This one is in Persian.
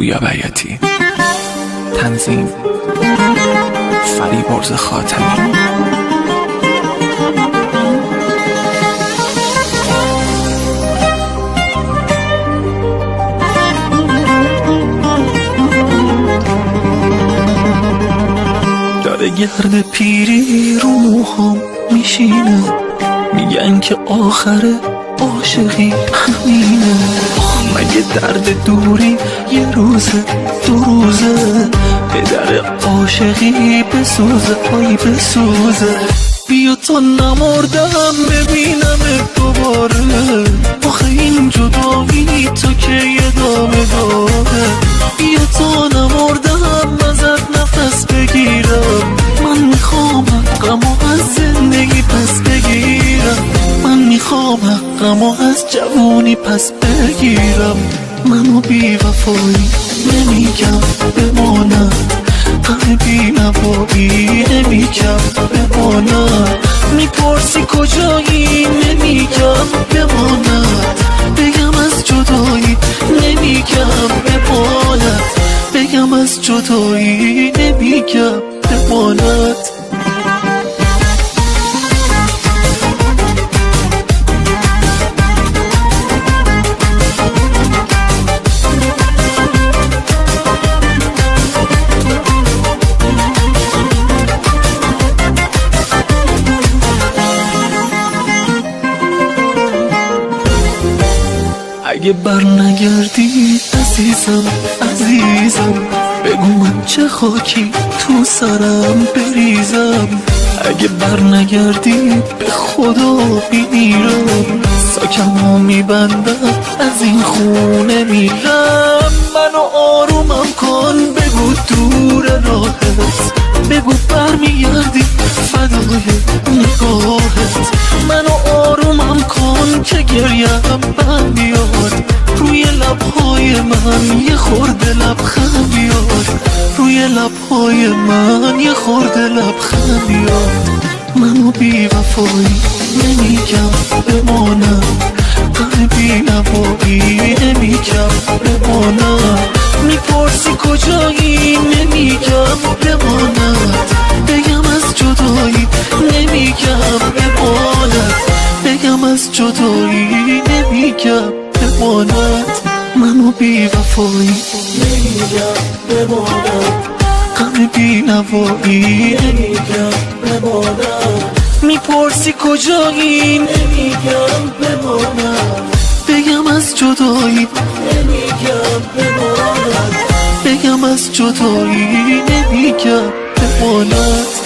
پویا بیاتی. تنظیم فریبرز خاتمی. داره گرد پیری رو موهام میشینه، میگن که آخر عاشقی همینه. مگه درد دوری یه روزه دو روزه، به در عاشقی بسوزه پایی بسوزه. بیا تا نمردم ببینم دوباره، آخه این جدایی تا که ادامه داره. بیا تا نمردم ازت نفس بگیرم، من میخوام حقمو از زندگی پس بگیرم. من میخوام حقمو از جوانی پس بگیرم. منو بی وفایی نمیگم بمانم، غم بی نوایی نمیگم بمانم. میپرسی کجایی نمیگم بمانم، بگم از جدایی نمیگم بمانم، بگم از جدایی نمیگم بمانم. اگه بر نگردی عزیزم عزیزم، بگو من چه خاکی تو سرم بریزم. اگه بر نگردی به خدا میمیرم، ساکمو میبندم از این خونه میرم. منو آرومم کن بگو دور راهت، بگو برمیگردی فدای نگاهت. منو آرومم کن که گریم بر بیاد، روی لبهای من یه خورده لبخند بیاد، روی لبهای من یه خورده لبخند بیاد. منو بی وفایی نمیگم بمانم، غم بی نوایی نمیگم بمانم. میپرسی کجایی نمیگم بمانم، بگم از جدایی نمیگم بمانم، بگم از جدایی نمیگم بمانم. منو بی وفایی نمیگم بمانم، غم بی نوایی نمیگم بمانم. میپرسی کجایی نمیگم بمانم، بگم از جدایی نمیگم بمانم، بگم از جدایی نمیگم بمانم.